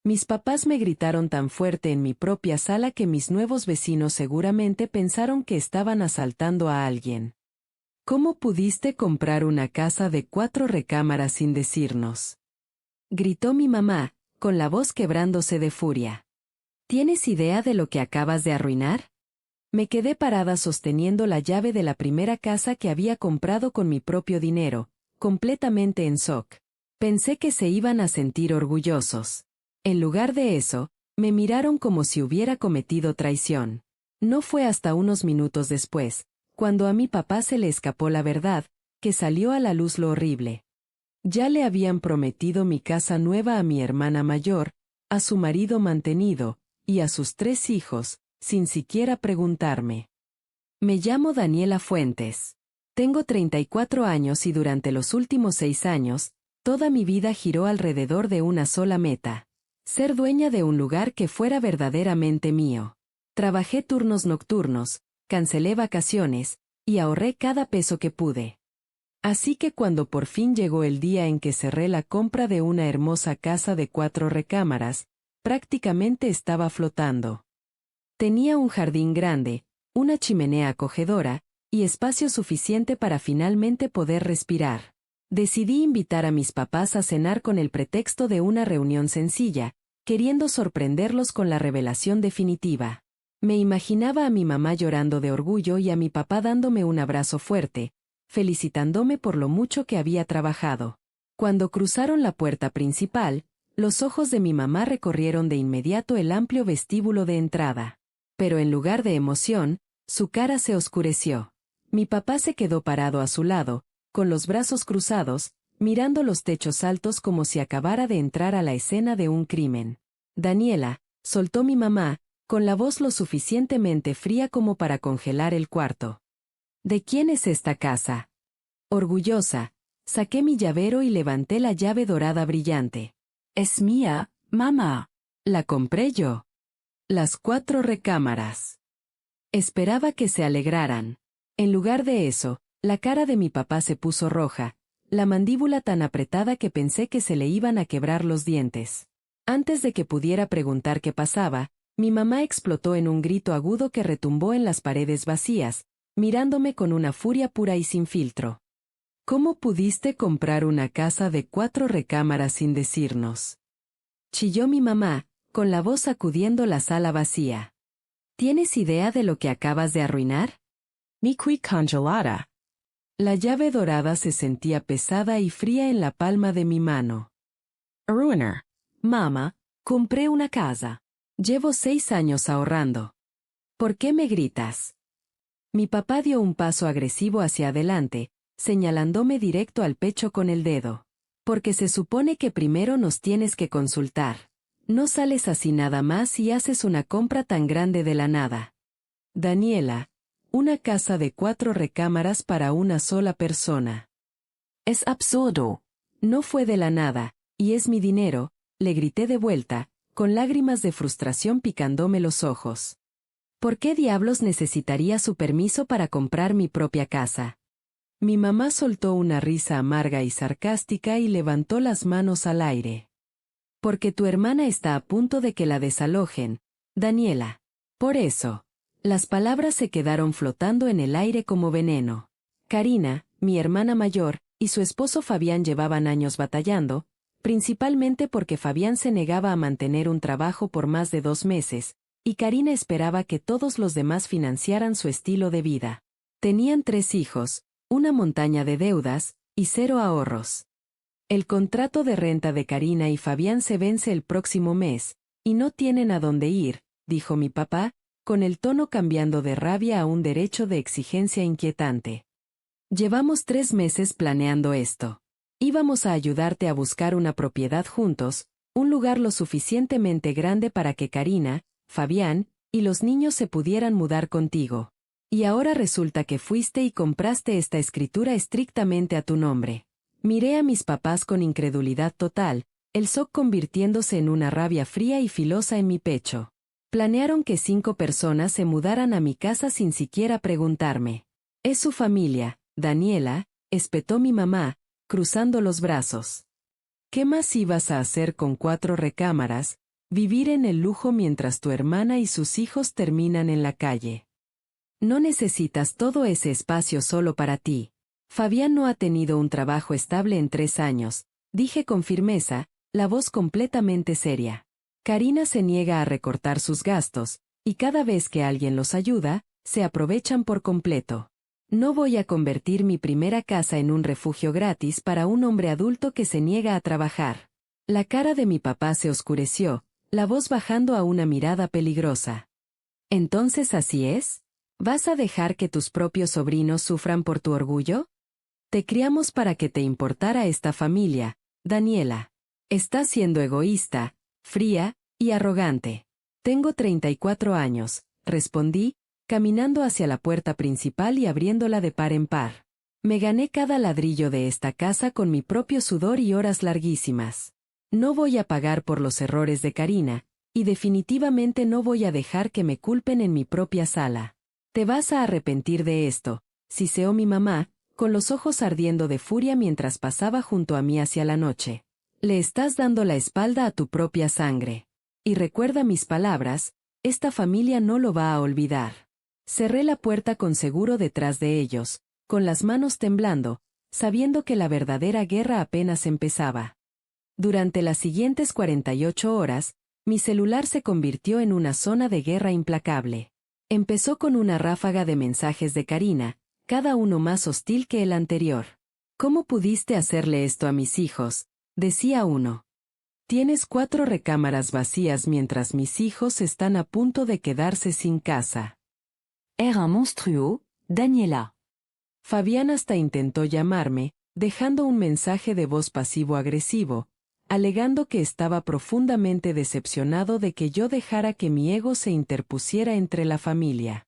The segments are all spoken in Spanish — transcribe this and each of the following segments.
Mis papás me gritaron tan fuerte en mi propia sala que mis nuevos vecinos seguramente pensaron que estaban asaltando a alguien. ¿Cómo pudiste comprar una casa de 4 recámaras sin decirnos? Gritó mi mamá, con la voz quebrándose de furia. ¿Tienes idea de lo que acabas de arruinar? Me quedé parada sosteniendo la llave de la primera casa que había comprado con mi propio dinero, completamente en shock. Pensé que se iban a sentir orgullosos. En lugar de eso, me miraron como si hubiera cometido traición. No fue hasta unos minutos después, cuando a mi papá se le escapó la verdad, que salió a la luz lo horrible. Ya le habían prometido mi casa nueva a mi hermana mayor, a su marido mantenido, y a sus 3 hijos, sin siquiera preguntarme. Me llamo Daniela Fuentes. Tengo 34 años y durante los últimos 6 años, toda mi vida giró alrededor de una sola meta: ser dueña de un lugar que fuera verdaderamente mío. Trabajé turnos nocturnos, cancelé vacaciones, y ahorré cada peso que pude. Así que cuando por fin llegó el día en que cerré la compra de una hermosa casa de 4 recámaras, prácticamente estaba flotando. Tenía un jardín grande, una chimenea acogedora, y espacio suficiente para finalmente poder respirar. Decidí invitar a mis papás a cenar con el pretexto de una reunión sencilla, queriendo sorprenderlos con la revelación definitiva. Me imaginaba a mi mamá llorando de orgullo y a mi papá dándome un abrazo fuerte, felicitándome por lo mucho que había trabajado. Cuando cruzaron la puerta principal, los ojos de mi mamá recorrieron de inmediato el amplio vestíbulo de entrada. Pero en lugar de emoción, su cara se oscureció. Mi papá se quedó parado a su lado, con los brazos cruzados, mirando los techos altos como si acabara de entrar a la escena de un crimen. Daniela, soltó mi mamá, con la voz lo suficientemente fría como para congelar el cuarto. ¿De quién es esta casa? Orgullosa, saqué mi llavero y levanté la llave dorada brillante. Es mía, mamá. La compré yo. Las 4 recámaras. Esperaba que se alegraran. En lugar de eso, la cara de mi papá se puso roja, la mandíbula tan apretada que pensé que se le iban a quebrar los dientes. Antes de que pudiera preguntar qué pasaba, mi mamá explotó en un grito agudo que retumbó en las paredes vacías, mirándome con una furia pura y sin filtro. ¿Cómo pudiste comprar una casa de 4 recámaras sin decirnos? Chilló mi mamá, con la voz sacudiendo la sala vacía. ¿Tienes idea de lo que acabas de arruinar? Mi qui congelada. La llave dorada se sentía pesada y fría en la palma de mi mano. Ruiner. Mamá, compré una casa. Llevo 6 años ahorrando. ¿Por qué me gritas? Mi papá dio un paso agresivo hacia adelante, señalándome directo al pecho con el dedo. Porque se supone que primero nos tienes que consultar. No sales así nada más y haces una compra tan grande de la nada. Daniela, una casa de 4 recámaras para una sola persona. Es absurdo. No fue de la nada, y es mi dinero, le grité de vuelta, con lágrimas de frustración picándome los ojos. ¿Por qué diablos necesitaría su permiso para comprar mi propia casa? Mi mamá soltó una risa amarga y sarcástica y levantó las manos al aire. Porque tu hermana está a punto de que la desalojen, Daniela. Por eso. Las palabras se quedaron flotando en el aire como veneno. Karina, mi hermana mayor, y su esposo Fabián llevaban años batallando, principalmente porque Fabián se negaba a mantener un trabajo por más de 2 meses, y Karina esperaba que todos los demás financiaran su estilo de vida. Tenían 3 hijos, una montaña de deudas, y 0 ahorros. El contrato de renta de Karina y Fabián se vence el próximo mes, y no tienen a dónde ir, dijo mi papá, con el tono cambiando de rabia a un derecho de exigencia inquietante. Llevamos 3 meses planeando esto. Íbamos a ayudarte a buscar una propiedad juntos, un lugar lo suficientemente grande para que Karina, Fabián, y los niños se pudieran mudar contigo. Y ahora resulta que fuiste y compraste esta escritura estrictamente a tu nombre. Miré a mis papás con incredulidad total, el shock convirtiéndose en una rabia fría y filosa en mi pecho. Planearon que 5 personas se mudaran a mi casa sin siquiera preguntarme. Es su familia, Daniela, espetó mi mamá, cruzando los brazos. ¿Qué más ibas a hacer con 4 recámaras, Vivir en el lujo mientras tu hermana y sus hijos terminan en la calle. No necesitas todo ese espacio solo para ti. Fabián no ha tenido un trabajo estable en 3 años, dije con firmeza, la voz completamente seria. Karina se niega a recortar sus gastos, y cada vez que alguien los ayuda, se aprovechan por completo. No voy a convertir mi primera casa en un refugio gratis para un hombre adulto que se niega a trabajar. La cara de mi papá se oscureció, la voz bajando a una mirada peligrosa. ¿Entonces así es? ¿Vas a dejar que tus propios sobrinos sufran por tu orgullo? Te criamos para que te importara esta familia, Daniela. Estás siendo egoísta, fría y arrogante. Tengo 34 años, respondí, caminando hacia la puerta principal y abriéndola de par en par. Me gané cada ladrillo de esta casa con mi propio sudor y horas larguísimas. No voy a pagar por los errores de Karina, y definitivamente no voy a dejar que me culpen en mi propia sala. Te vas a arrepentir de esto, siseó mi mamá, con los ojos ardiendo de furia mientras pasaba junto a mí hacia la noche. Le estás dando la espalda a tu propia sangre. Y recuerda mis palabras, esta familia no lo va a olvidar. Cerré la puerta con seguro detrás de ellos, con las manos temblando, sabiendo que la verdadera guerra apenas empezaba. Durante las siguientes 48 horas, mi celular se convirtió en una zona de guerra implacable. Empezó con una ráfaga de mensajes de Karina, cada uno más hostil que el anterior. ¿Cómo pudiste hacerle esto a mis hijos?, decía uno. Tienes 4 recámaras vacías mientras mis hijos están a punto de quedarse sin casa. Era un monstruo, Daniela. Fabián hasta intentó llamarme, dejando un mensaje de voz pasivo-agresivo, alegando que estaba profundamente decepcionado de que yo dejara que mi ego se interpusiera entre la familia.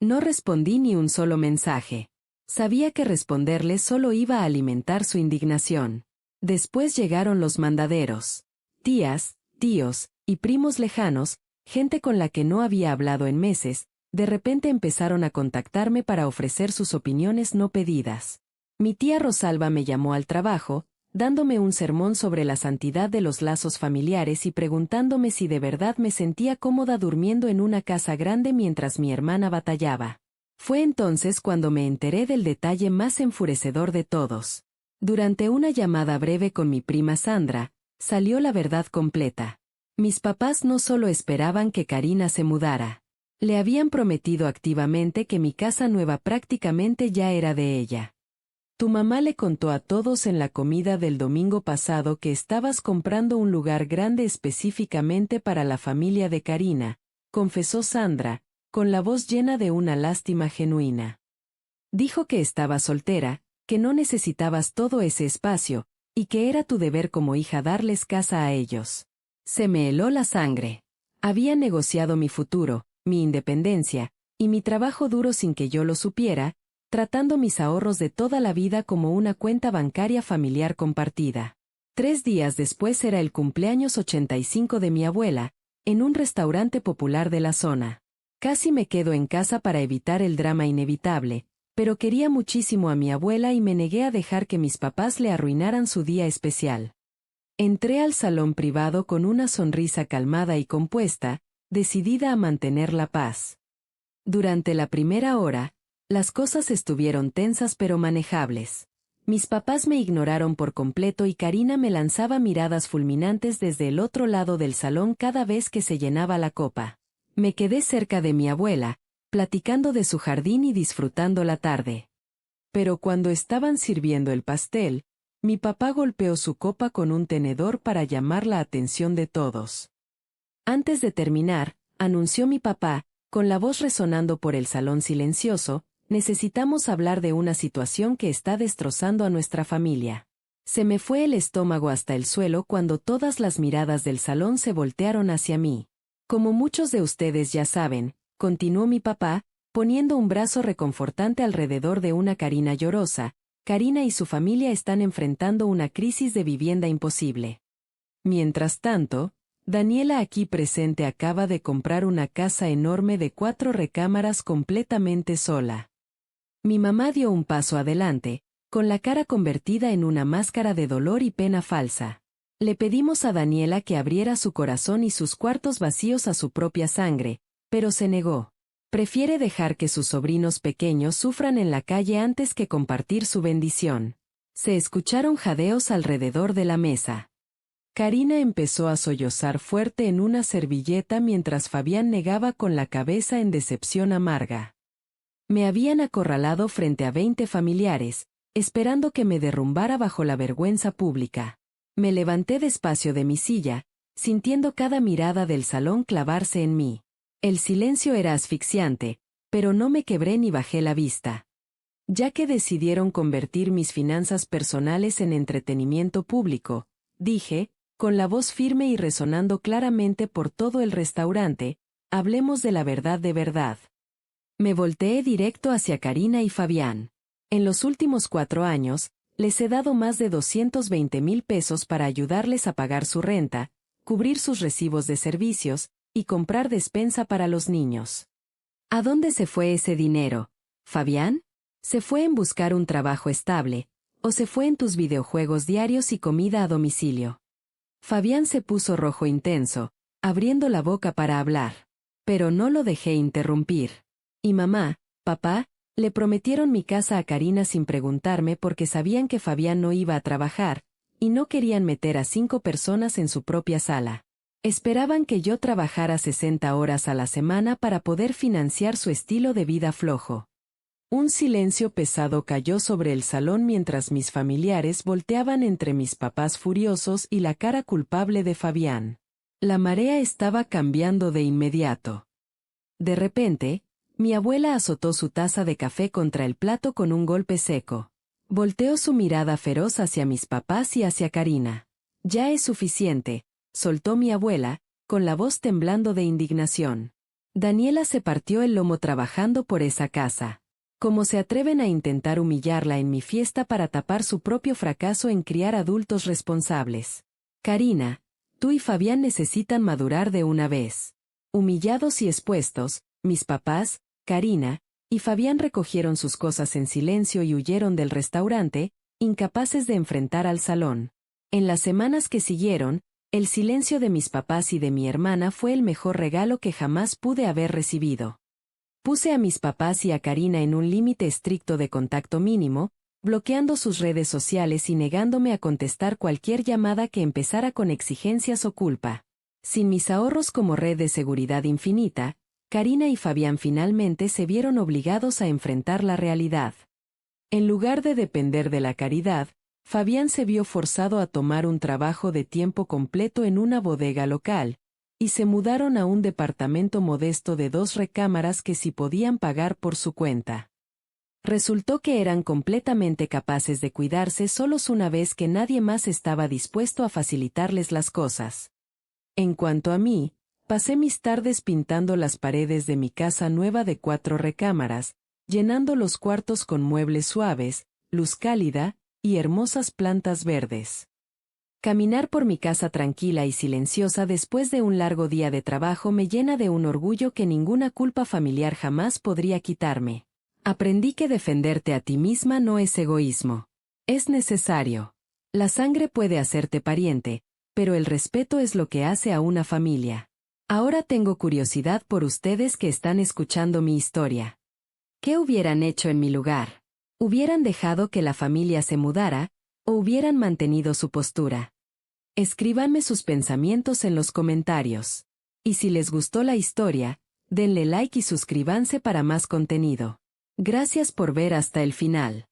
No respondí ni un solo mensaje. Sabía que responderle solo iba a alimentar su indignación. Después llegaron los mandaderos. Tías, tíos y primos lejanos, gente con la que no había hablado en meses, de repente empezaron a contactarme para ofrecer sus opiniones no pedidas. Mi tía Rosalba me llamó al trabajo, dándome un sermón sobre la santidad de los lazos familiares y preguntándome si de verdad me sentía cómoda durmiendo en una casa grande mientras mi hermana batallaba. Fue entonces cuando me enteré del detalle más enfurecedor de todos. Durante una llamada breve con mi prima Sandra, salió la verdad completa. Mis papás no solo esperaban que Karina se mudara. Le habían prometido activamente que mi casa nueva prácticamente ya era de ella. Tu mamá le contó a todos en la comida del domingo pasado que estabas comprando un lugar grande específicamente para la familia de Karina, confesó Sandra, con la voz llena de una lástima genuina. Dijo que estabas soltera, que no necesitabas todo ese espacio, y que era tu deber como hija darles casa a ellos. Se me heló la sangre. Había negociado mi futuro, mi independencia, y mi trabajo duro sin que yo lo supiera, tratando mis ahorros de toda la vida como una cuenta bancaria familiar compartida. 3 días después era el cumpleaños 85 de mi abuela, en un restaurante popular de la zona. Casi me quedo en casa para evitar el drama inevitable, pero quería muchísimo a mi abuela y me negué a dejar que mis papás le arruinaran su día especial. Entré al salón privado con una sonrisa calmada y compuesta, decidida a mantener la paz. Durante la primera hora, las cosas estuvieron tensas pero manejables. Mis papás me ignoraron por completo y Karina me lanzaba miradas fulminantes desde el otro lado del salón cada vez que se llenaba la copa. Me quedé cerca de mi abuela, platicando de su jardín y disfrutando la tarde. Pero cuando estaban sirviendo el pastel, mi papá golpeó su copa con un tenedor para llamar la atención de todos. Antes de terminar, anunció mi papá, con la voz resonando por el salón silencioso, necesitamos hablar de una situación que está destrozando a nuestra familia. Se me fue el estómago hasta el suelo cuando todas las miradas del salón se voltearon hacia mí. Como muchos de ustedes ya saben, continuó mi papá, poniendo un brazo reconfortante alrededor de una Karina llorosa, Karina y su familia están enfrentando una crisis de vivienda imposible. Mientras tanto, Daniela aquí presente acaba de comprar una casa enorme de 4 recámaras completamente sola. Mi mamá dio un paso adelante, con la cara convertida en una máscara de dolor y pena falsa. Le pedimos a Daniela que abriera su corazón y sus cuartos vacíos a su propia sangre, pero se negó. Prefiere dejar que sus sobrinos pequeños sufran en la calle antes que compartir su bendición. Se escucharon jadeos alrededor de la mesa. Karina empezó a sollozar fuerte en una servilleta mientras Fabián negaba con la cabeza en decepción amarga. Me habían acorralado frente a 20 familiares, esperando que me derrumbara bajo la vergüenza pública. Me levanté despacio de mi silla, sintiendo cada mirada del salón clavarse en mí. El silencio era asfixiante, pero no me quebré ni bajé la vista. Ya que decidieron convertir mis finanzas personales en entretenimiento público, dije, con la voz firme y resonando claramente por todo el restaurante, hablemos de la verdad de verdad. Me volteé directo hacia Karina y Fabián. En los últimos 4 años, les he dado más de 220,000 pesos para ayudarles a pagar su renta, cubrir sus recibos de servicios, y comprar despensa para los niños. ¿A dónde se fue ese dinero, Fabián? ¿Se fue en buscar un trabajo estable, o se fue en tus videojuegos diarios y comida a domicilio? Fabián se puso rojo intenso, abriendo la boca para hablar. Pero no lo dejé interrumpir. Y mamá, papá, le prometieron mi casa a Karina sin preguntarme porque sabían que Fabián no iba a trabajar, y no querían meter a 5 personas en su propia sala. Esperaban que yo trabajara 60 horas a la semana para poder financiar su estilo de vida flojo. Un silencio pesado cayó sobre el salón mientras mis familiares volteaban entre mis papás furiosos y la cara culpable de Fabián. La marea estaba cambiando de inmediato. De repente, mi abuela azotó su taza de café contra el plato con un golpe seco. Volteó su mirada feroz hacia mis papás y hacia Karina. Ya es suficiente, soltó mi abuela, con la voz temblando de indignación. Daniela se partió el lomo trabajando por esa casa. ¿Cómo se atreven a intentar humillarla en mi fiesta para tapar su propio fracaso en criar adultos responsables? Karina, tú y Fabián necesitan madurar de una vez. Humillados y expuestos, mis papás, Karina y Fabián recogieron sus cosas en silencio y huyeron del restaurante, incapaces de enfrentar al salón. En las semanas que siguieron, el silencio de mis papás y de mi hermana fue el mejor regalo que jamás pude haber recibido. Puse a mis papás y a Karina en un límite estricto de contacto mínimo, bloqueando sus redes sociales y negándome a contestar cualquier llamada que empezara con exigencias o culpa. Sin mis ahorros como red de seguridad infinita, Karina y Fabián finalmente se vieron obligados a enfrentar la realidad. En lugar de depender de la caridad, Fabián se vio forzado a tomar un trabajo de tiempo completo en una bodega local, y se mudaron a un departamento modesto de 2 recámaras que sí podían pagar por su cuenta. Resultó que eran completamente capaces de cuidarse solos una vez que nadie más estaba dispuesto a facilitarles las cosas. En cuanto a mí, pasé mis tardes pintando las paredes de mi casa nueva de 4 recámaras, llenando los cuartos con muebles suaves, luz cálida, y hermosas plantas verdes. Caminar por mi casa tranquila y silenciosa después de un largo día de trabajo me llena de un orgullo que ninguna culpa familiar jamás podría quitarme. Aprendí que defenderte a ti misma no es egoísmo. Es necesario. La sangre puede hacerte pariente, pero el respeto es lo que hace a una familia. Ahora tengo curiosidad por ustedes que están escuchando mi historia. ¿Qué hubieran hecho en mi lugar? ¿Hubieran dejado que la familia se mudara, o hubieran mantenido su postura? Escríbanme sus pensamientos en los comentarios. Y si les gustó la historia, denle like y suscríbanse para más contenido. Gracias por ver hasta el final.